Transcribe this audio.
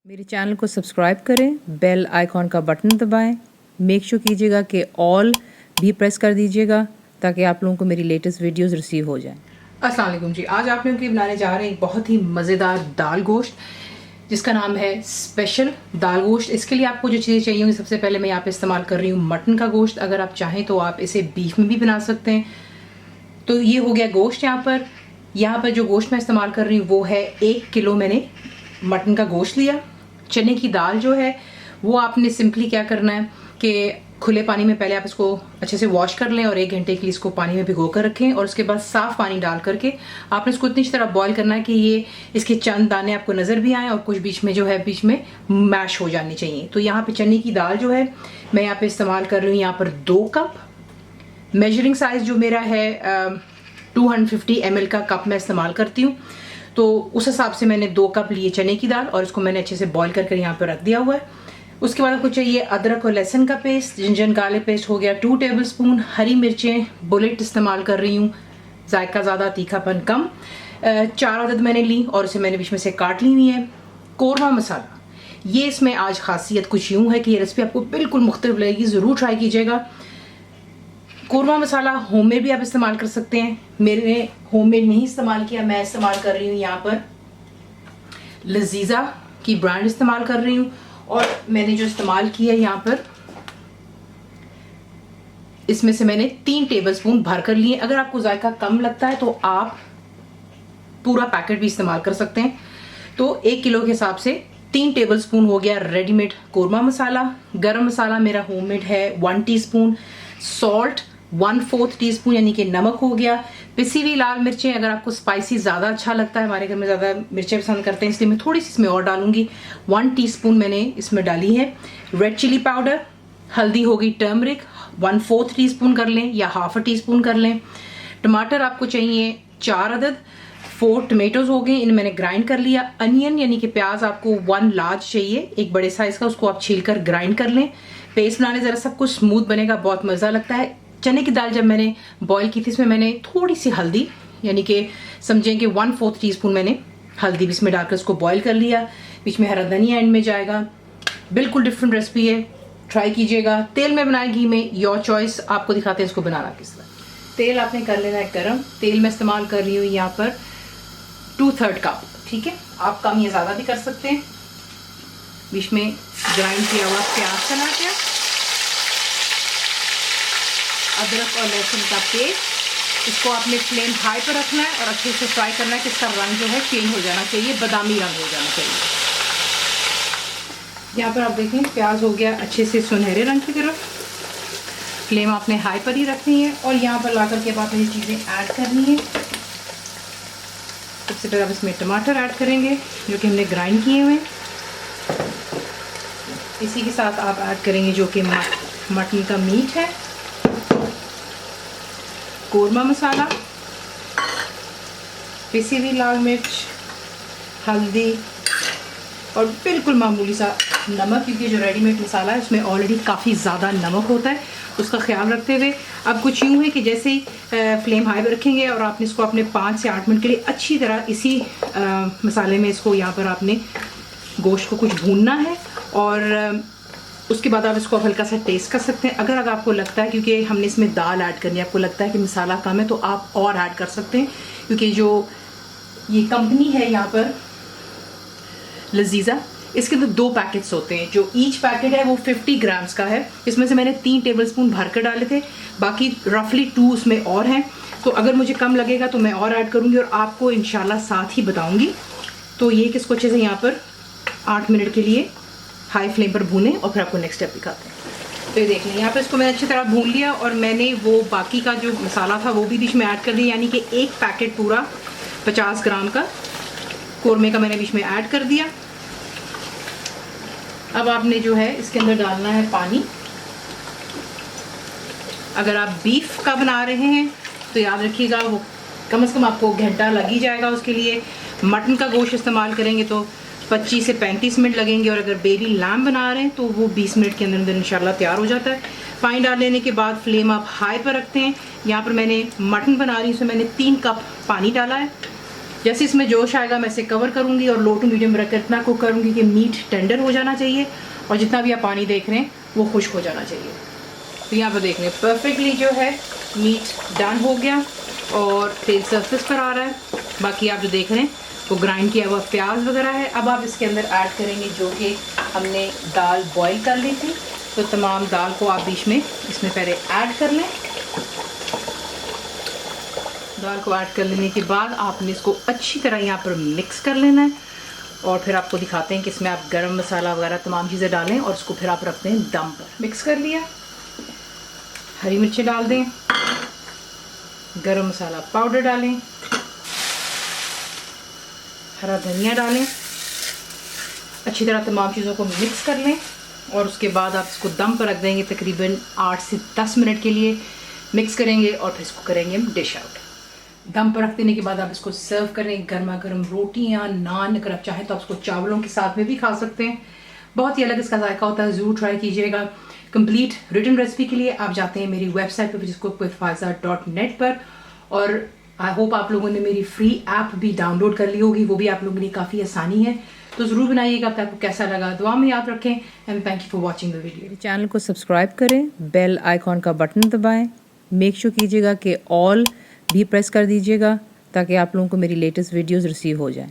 मेरे चैनल को सब्सक्राइब करें, बेल आइकॉन का बटन दबाएं, मेक श्योर कीजिएगा कि ऑल भी प्रेस कर दीजिएगा ताकि आप लोगों को मेरी लेटेस्ट वीडियोस रिसीव हो जाएं। अस्सलाम वालेकुम जी, आज आप लोगों के बनाने जा रहे हैं एक बहुत ही मज़ेदार दाल गोश्त जिसका नाम है स्पेशल दाल गोश्त। इसके लिए आपको जो चीज़ें चाहिए होंगी, सबसे पहले मैं यहाँ पे इस्तेमाल कर रही हूँ मटन का गोश्त। अगर आप चाहें तो आप इसे बीफ में भी बना सकते हैं। तो ये हो गया गोश्त। यहाँ पर जो गोश्त मैं इस्तेमाल कर रही हूँ वो है 1 किलो मैंने मटन का गोश्त लिया। चने की दाल जो है वो आपने सिंपली क्या करना है कि खुले पानी में पहले आप इसको अच्छे से वॉश कर लें और 1 घंटे के लिए इसको पानी में भिगो कर रखें, और उसके बाद साफ पानी डाल करके आपने इसको इतनी तरह बॉईल करना है कि ये इसके चंद दाने आपको नज़र भी आए और कुछ बीच में जो है बीच में मैश हो जानी चाहिए। तो यहाँ पे चने की दाल जो है मैं यहाँ पे इस्तेमाल कर रही हूँ यहाँ पर 2 कप। मेजरिंग साइज जो मेरा है 250 ml का कप मैं इस्तेमाल करती हूँ, तो उस हिसाब से मैंने 2 कप लिए चने की दाल और इसको मैंने अच्छे से बॉईल करके यहाँ पर रख दिया हुआ है। उसके बाद आपको चाहिए अदरक और लहसुन का पेस्ट, जिंजर गार्लिक पेस्ट हो गया 2 टेबलस्पून, हरी मिर्चें बुलेट इस्तेमाल कर रही हूँ, जायका ज़्यादा तीखापन कम, 4 अदद मैंने ली और इसे मैंने बीच में से काट ली हुई है। कौरमा मसाला, ये इसमें आज खासियत कुछ यूँ है कि ये रेसिपी आपको बिल्कुल मुख्तलिफ लगेगी, ज़रूर ट्राई कीजिएगा। कौरमा मसाला होममेड भी आप इस्तेमाल कर सकते हैं, मैंने होममेड नहीं इस्तेमाल किया, मैं इस्तेमाल कर रही हूँ यहाँ पर लजीजा की ब्रांड इस्तेमाल कर रही हूँ। और मैंने जो इस्तेमाल किया है यहाँ पर इसमें से मैंने 3 टेबलस्पून भर कर लिए। अगर आपको जायका कम लगता है तो आप पूरा पैकेट भी इस्तेमाल कर सकते हैं। तो 1 किलो के हिसाब से 3 टेबलस्पून हो गया रेडीमेड कौरमा मसाला। गरम मसाला मेरा होममेड है 1 टीस्पून, सॉल्ट 1/4 टीस्पून यानी कि नमक हो गया, पिसी हुई लाल मिर्चें, अगर आपको स्पाइसी ज़्यादा अच्छा लगता है, हमारे घर में ज़्यादा मिर्चें पसंद करते हैं इसलिए मैं थोड़ी सी इसमें और डालूंगी, 1 टीस्पून मैंने इसमें डाली है। रेड चिली पाउडर, हल्दी हो गई टर्मरिक 1/4 टीस्पून कर लें या 1/2 टीस्पून कर लें। टमाटर आपको चाहिए 4 अदद, 4 टमेटोज हो गए, इन्हें मैंने ग्राइंड कर लिया। अनियन यानी कि प्याज आपको 1 लार्ज चाहिए, एक बड़े साइज का, उसको आप छील कर ग्राइंड कर लें। पेस्ट बनाने ज़रा सब कुछ स्मूथ बनेगा, बहुत मज़ा लगता है। चने की दाल जब मैंने बॉईल की थी इसमें मैंने थोड़ी सी हल्दी यानी कि समझें कि 1/4 टीस्पून मैंने हल्दी भी इसमें डालकर इसको बॉईल कर लिया। बीच में हरा धनिया एंड में जाएगा। बिल्कुल डिफरेंट रेसिपी है, ट्राई कीजिएगा। तेल में बनाए घी में, योर चॉइस, आपको दिखाते हैं इसको बनाना किस तरह। तेल आपने कर लेना है गर्म। तेल में इस्तेमाल कर रही हूँ यहाँ पर 2/3 कप, ठीक है, आप कम या ज़्यादा भी कर सकते हैं। बीच में ग्राइंड किया हुआ प्याज चला गया, अदरक और लहसुन का पेस्ट, इसको आपने फ्लेम हाई पर रखना है और अच्छे से फ्राई करना है कि इसका रंग जो है चेंज हो जाना चाहिए, बादामी रंग हो जाना चाहिए। यहाँ पर आप देखें प्याज हो गया अच्छे से सुनहरे रंग की तरफ। फ्लेम आपने हाई पर ही रखनी है और यहाँ पर ला कर के आपने ये चीज़ें ऐड करनी है। सबसे पहले आप इसमें टमाटर ऐड करेंगे जो कि हमने ग्राइंड किए हुए, इसी के साथ आप ऐड करेंगे जो कि मटन का मीट है, कौरमा मसाला, पिसी हुई लाल मिर्च, हल्दी और बिल्कुल मामूली सा नमक, क्योंकि जो रेडीमेड मसाला है उसमें ऑलरेडी काफ़ी ज़्यादा नमक होता है, उसका ख्याल रखते हुए। अब कुछ यूँ है कि जैसे ही फ्लेम हाई पर रखेंगे और आपने इसको अपने 5 से 8 मिनट के लिए अच्छी तरह इसी मसाले में इसको यहाँ पर आपने गोश्त को कुछ भूनना है और उसके बाद आप इसको हल्का सा टेस्ट कर सकते हैं। अगर आपको लगता है, क्योंकि हमने इसमें दाल ऐड करनी है, आपको लगता है कि मसाला कम है तो आप और ऐड कर सकते हैं, क्योंकि जो ये कंपनी है यहाँ पर लजीजा, इसके अंदर 2 पैकेट्स होते हैं। जो ईच पैकेट है वो 50 ग्राम्स का है, इसमें से मैंने 3 टेबलस्पून भर कर डाले थे, बाकी रफली 2 उसमें और हैं। तो अगर मुझे कम लगेगा तो मैं और ऐड करूँगी और आपको इंशाल्लाह साथ ही बताऊँगी। तो ये कि इसको अच्छे से यहाँ पर 8 मिनट के लिए हाई फ्लेम पर भूनें और फिर आपको नेक्स्ट स्टेप दिखाते हैं। तो ये देख लें, यहाँ पे इसको मैंने अच्छी तरह भून लिया और मैंने वो बाकी का जो मसाला था वो भी बीच में ऐड कर दिया, यानी कि 1 पैकेट पूरा 50 ग्राम का कौरमे का मैंने बीच में ऐड कर दिया। अब आपने जो है इसके अंदर डालना है पानी। अगर आप बीफ का बना रहे हैं तो याद रखिएगा वो कम से कम आपको घंटा लग ही जाएगा उसके लिए। मटन का गोश्त इस्तेमाल करेंगे तो 25 से 35 मिनट लगेंगे और अगर बेबी लैम्ब बना रहे हैं तो वो 20 मिनट के अंदर अंदर इंशाल्लाह तैयार हो जाता है। पानी डाल लेने के बाद फ्लेम आप हाई पर रखते हैं। यहाँ पर मैंने मटन बना रही हूँ, उसमें मैंने 3 कप पानी डाला है जैसे इसमें जोश आएगा मैं इसे कवर करूँगी और लो टू मीडियम रखकर इतना कुक करूँगी कि मीट टेंडर हो जाना चाहिए और जितना भी आप पानी देख रहे हैं वो खुश्क हो जाना चाहिए। तो यहाँ पर देख रहे हैं परफेक्टली जो है मीट डन हो गया और तेल सरफेस पर आ रहा है। बाकी आप जो देख रहे हैं वो ग्राइंड किया हुआ प्याज वगैरह है। अब आप इसके अंदर ऐड करेंगे जो कि हमने दाल बॉईल कर ली थी। तो तमाम दाल को आप बीच में इसमें पहले ऐड कर लें। दाल को ऐड कर लेने के बाद आपने इसको अच्छी तरह यहाँ पर मिक्स कर लेना है और फिर आपको दिखाते हैं कि इसमें आप गरम मसाला वगैरह तमाम चीज़ें डालें और इसको फिर आप रखते हैं दम पर। मिक्स कर लिया, हरी मिर्चें डाल दें, गरम मसाला पाउडर डालें, हरा धनिया डालें, अच्छी तरह तमाम चीज़ों को मिक्स कर लें और उसके बाद आप इसको दम पर रख देंगे तकरीबन 8 से 10 मिनट के लिए। मिक्स करेंगे और फिर इसको करेंगे डिश आउट। दम पर रख देने के बाद आप इसको सर्व करें गर्मा गर्म रोटियाँ, नान, अगर आप चाहें तो आप इसको चावलों के साथ में भी खा सकते हैं। बहुत ही अलग इसका जायका होता है, ज़रूर ट्राई कीजिएगा। कंप्लीट रिटन रेसिपी के लिए आप जाते हैं मेरी वेबसाइट पर cookWithFaiza.net पर और आई होप आप लोगों ने मेरी फ्री ऐप भी डाउनलोड कर ली होगी, वो भी आप लोगों के लिए काफ़ी आसानी है। तो ज़रूर बनाइएगा। अब आपको कैसा लगा दुआ में याद रखें and thank you for watching the video. Channel को सब्सक्राइब करें, बेल आइकॉन का बटन दबाएं, मेक श्योर कीजिएगा कि ऑल भी प्रेस कर दीजिएगा ताकि आप लोगों को मेरी लेटेस्ट वीडियोस रिसीव हो जाएं।